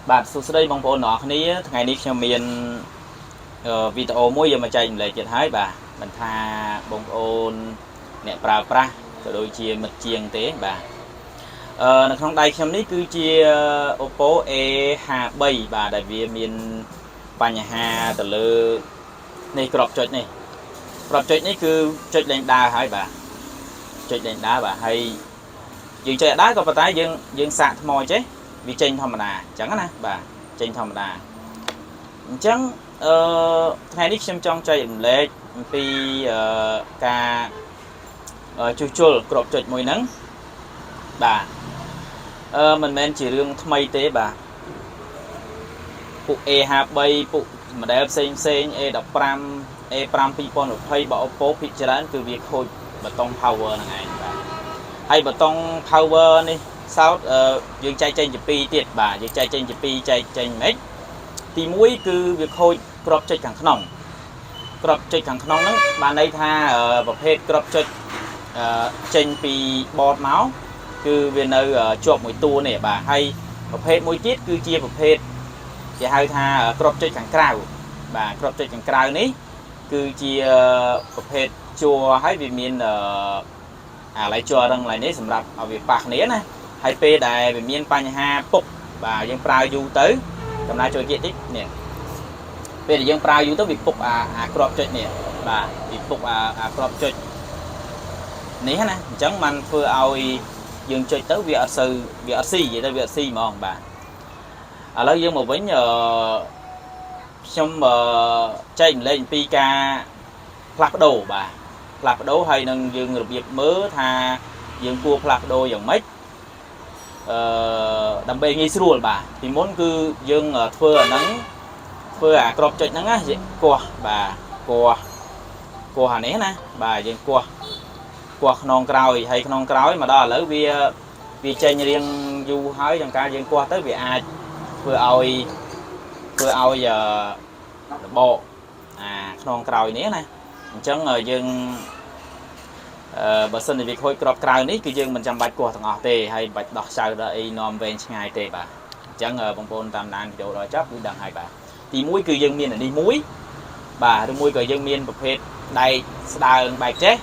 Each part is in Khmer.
បាទសួស្តីបងប្អូនទាំងអស់គ្នាថ្ងៃនេះខ្ញុំមានវីដេអូមួយយកមកចែកម្លែកទៀតហើយបាទមិនថាបងប្អូនអ្នកប្រើប្រាស់ក៏ដូចជាមិត្តជាងទេបាទនៅក្នុងដៃខ្ញុំនេះគឺជា Oppo A53 បាទដែលវាមានបញ្ហាទៅលើនេះក្របចុចនេះក្របចុចនេះគឺចុចលេងដើរហើយបាទចុចលេងដើរបាទហើយយើងចុចដើរក៏ប៉ុន្តែយើងសាកថ្មចេះវាចេញធម្មតាអញ្ចឹងណាបាទចេញធម្មតាអញ្ចឹងថ្ងៃនេះខ្ញុំចង់ចែករំលែកអំពីការជួសជុលក្របចុចមួយហ្នឹងបាទមិនមែនជារឿងថ្មីទេបាទពួក A53 ពួក model ផ្សេងA15 A5 2020របស់ Oppo ភាគច្រើនគឺវាខូចប៊ូតុង power ហ្នឹងឯងបាទហើយប៊ូតុង power នេះសោតយើងចែកចេញជាពីរទៀតបាទយើងចែកចេញជាពីរចែកចេញមិនទី1គឺវាខូចក្របចុចខាងក្នុងក្របចុចខាងក្នុងហ្នឹងបានន័យថាប្រភេទក្របចុចចេញពីបតមកគឺវានៅជាប់មួយតួនេះបាទហើយប្រភេទមួយទៀតគឺជាប្រភេទគេហៅថាក្របចុចខាងក្រៅបាទក្របចុចខាងក្រៅនេះគឺជាប្រភេទជួរហើយវាមានអាឡៃជួររឹងឡៃនេះសម្រាប់ឲ្យវាប៉ះគ្នាណាហើយពេលដែលវាមានបញ្ហាពុកបាទយើងប្រើយូរទៅចំណាយជួយគៀកតិចនេះពេលដែលយើងប្រើយូរទៅវាពុកអាក្របចុចនេះបាទវាពុកអាក្របចុចនេះណាអញ្ចឹងมันធ្វើឲ្យយើងចុចទៅវាអត់ស៊ីនិយាយទៅវាអត់ស៊ីហ្មងបាទឥឡូវយើងមកវិញខ្ញុំចែកម្លែកអំពីការផ្លាស់ប្ដូរបាទផ្លាស់ប្ដូរហើយនឹងយើងរបៀបមើលថាយើងគួរផ្លាស់ប្ដូរយ៉ាងម៉េចដើម្បីងាយស្រួលបាទពីមុនគឺយើងធ្វើអាហ្នឹងធ្វើអាក្របចុចហ្នឹងណាគោះបាទគោះអានេះណាបាទយើងគោះខ្នងក្រោយហើយខ្នងក្រោយមកដល់ឥឡូវវាចេញរៀងយូរហើយចង្ការយើងគោះទៅវាអាចធ្វើឲ្យរបកអាខ្នងក្រោយនេះណាអញ្ចឹងយើងបើសិនជាវាខូចក្របក្រៅនេះគឺយើងមិនចាំបាច់គោះទាំងអស់ទេហើយមិនបាច់ដោះចៅដល់អីនាំវែងឆ្ងាយទេបាទអញ្ចឹងបងប្អូនតាមដានវីដេអូដល់ចប់គឺដឹងហើយបាទទី1គឺយើងមានអានេះមួយបាទឬមួយក៏យើងមានប្រភេទដែកស្ដើងបែកចេះ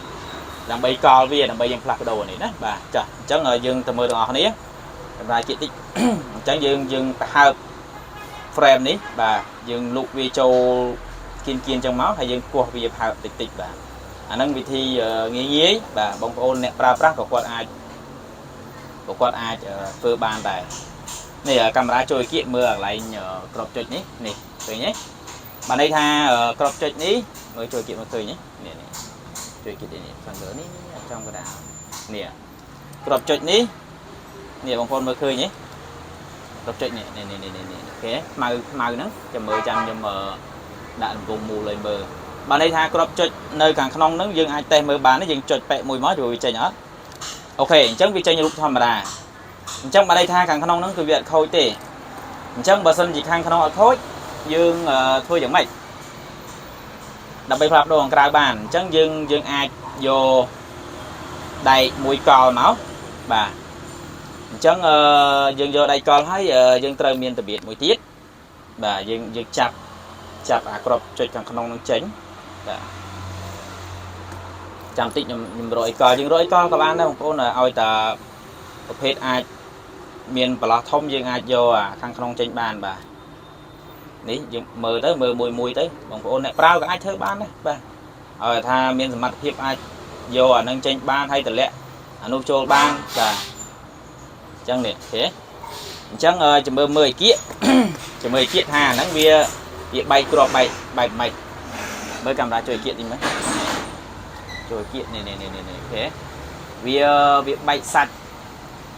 ដើម្បីកលវាដើម្បីយើងផ្លាស់ប្ដូរនេះណាបាទចាអញ្ចឹងយើងទៅមើលទាំងអស់គ្នាសម្រាប់ជាតិតិចអញ្ចឹងយើងប្រហើប frame នេះបាទយើងលុកវាចូលគៀនចឹងមកហើយយើងគោះវាប្រហើបតិចបាទអាហ្នឹងវិធីងាយបាទបងប្អូនអ្នកប្រើប្រាស់ក៏គាត់អាចធ្វើបានដែរនេះកាមេរ៉ាជួយគៀកមើលកន្លែងក្របចុចនេះឃើញទេបានន័យថាក្របចុចនេះមើលជួយគៀកមើលឃើញនេះជួយគៀកនេះខាងលើនេះចំកណ្ដាលនេះក្របចុចនេះបងប្អូនមើលឃើញទេក្របចុចនេះអូខេខ្មៅហ្នឹងចាំមើលចាំខ្ញុំដាក់រង្វង់មូលឲ្យមើលបានន័យថាក្របចុចនៅខាងក្នុងហ្នឹងយើងអាចតេស្តមើលបានយើងចុចប៉ែមួយមកវាចេញអត់អូខេអញ្ចឹងវាចេញរូបធម្មតាអញ្ចឹងបានន័យថាខាងក្នុងហ្នឹងគឺវាអត់ខូចទេអញ្ចឹងបើសិនជាខាងក្នុងអត់ខូចយើងធ្វើយ៉ាងម៉េចដើម្បីផ្លាស់ប្ដូរខាងក្រៅបានអញ្ចឹងយើងអាចយកដែកមួយកលមកបាទអញ្ចឹងយើងយកដៃកលហើយយើងត្រូវមានរបៀបមួយទៀតបាទយើងចាប់អាក្របចុចខាងក្នុងនឹងចេញបាទចាំតិចខ្ញុំរកអីកលយើងរកអីកលក៏បានដែរបងប្អូនឲ្យតែប្រភេទអាចមានបន្លោះធំយើងអាចយកអាខាងក្នុងចេញបានបាទនេះយើងមើលទៅមើលមួយទៅបងប្អូនអ្នកប្រើក៏អាចធ្វើបានដែរបាទឲ្យថាមានសមត្ថភាពអាចយកអានឹងចេញបានហើយតម្លាក់អានោះចូលបានបាទអញ្ចឹងនេះទេអញ្ចឹងចាំមើលឲ្យគៀកថាអាហ្នឹងវាបែកក្របបែកម៉េចមើលកាមេរ៉ាជួយគៀកតិចមើលជួយគៀកនេះអូខេវាបែកសាច់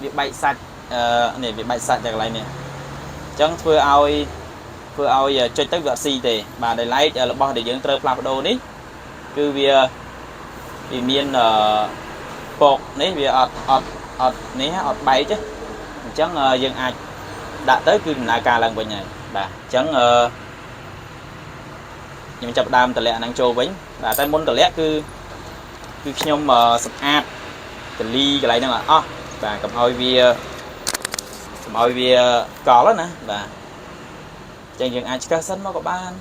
នេះវាបែកសាច់จากកន្លែងនេះអញ្ចឹងធ្វើឲ្យចុចទៅវាអត់ស៊ីទេបាទដែលឡែករបស់ដែលយើងត្រូវផ្លាស់ប្ដូរនេះគឺវាមានពកនេះវាអត់នេះអត់បែកទេអញ្ចឹងយើងអាចដាក់ទៅគឺដំណើរការឡើងវិញហើយបាទអញ្ចឹងខ្ញុំចាប់ដើមតម្លាក់ហ្នឹងចូលវិញបាទតែមុនតម្លាក់គឺខ្ញុំសម្អាតកលីកន្លែងហ្នឹងអត់អស់បាទកុំឲ្យវាកលណាបាទ chẳng dừng ai chích sân mà có ban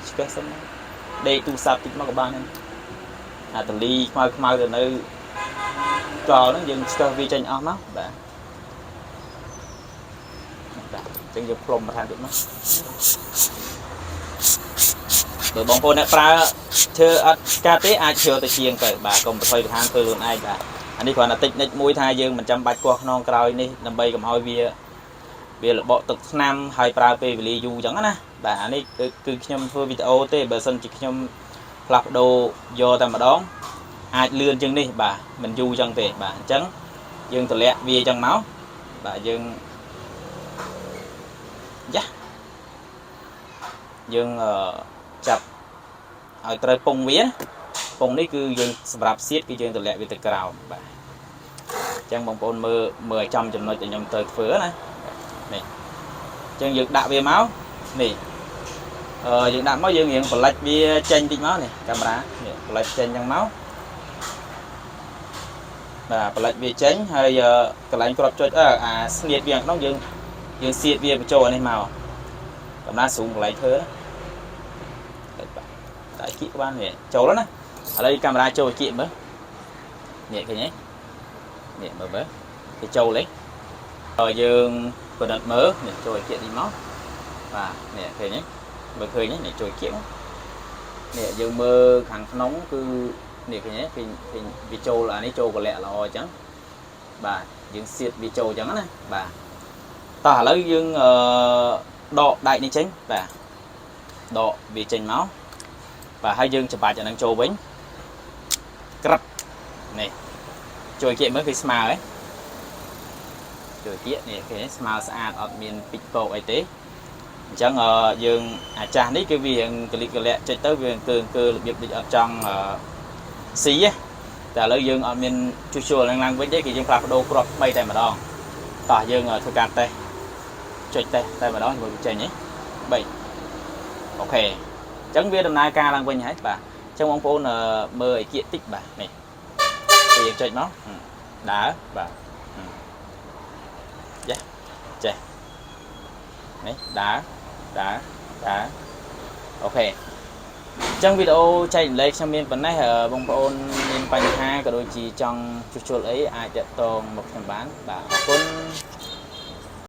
chích sân đây tu sạp tích mà có ban tờ ly mau từ nơi trò nó dừng chích vi tranh áo máu chẳng dừng plom mà thay được nó rồi bóng phôn pra chơi ca tế ai chơi tới chiên phải bà cùng thôi được hang tôi luôn ai bà anh đi còn là tích nết mũi thai dương mình chăm bạch qua non cào đi nằm bay cầm hoi bia bia là bộ tục nam hai pra pe vì du chẳng á bà anh đi cứ nhom phơi video tê bờ sân chỉ nhom lọc đồ vô tầm mà đón ai lươn chân đi bà mình du chân tê bà trắng dương từ lẹ bia chân máu bà dương dương chập ở trời pung vía pung đấy cứ dương sập xiết cái dương từ lẹ về từ cào bà chân bông bồn mười trăm chấm nói cho nhom tới phứa này chân dương đạo về máu này dương đạo máu dương hiện còn lạch bia chanh tí máu này camera lạch chanh trong máu và lạch bia chanh hay cái lạnh crop cho sniệt viên nó dương xiết viên cho này màu camera xuống lại thưa đó tại chị các bạn này trâu đó nè ở đây camera trâu chị mới nhẹ cái nhé nhẹ mở bớt cái trâu lấy rồi dương vừa đặt mớ để trôi kiện đi máu và nhẹ cái nhé mở khơi nhé để trôi kiện nhẹ dương mơ hàng nóng cứ nhẹ cái nhé vì trâu là này trâu có lẽ là o trắng bà dương xiết vì trâu trắng này bà ta lấy dương đọ đại đi tránh và đọ vì tranh máu và hai dương chụp bài cho năng trâu bánh cặp này trôi kiện mới cái smile ấy trôi kiện này cái smile sạch ở miền pixel ấy tế chẳng dương cha đấy cái việc click lẹ chạy tới việc cơ việc ở trong xí á là lấy dương ở miền chua lăng với cái dương phạt đô crop bay tay mà đo tỏ dương ở thôi cạn tay chạy tay mà đó vừa chạy nhé 7 ok chẳng biết hôm nay ca đang quên hết bà trong ông phone mơ ấy kiện tích bà này thì chạy nó đá bà chạy đấy đá ok trong video chạy lấy trong miền phần này ở bông phone miền bánh ha cả đôi chỉ trong chuột ấy ai chạy tồn một phần bán bà con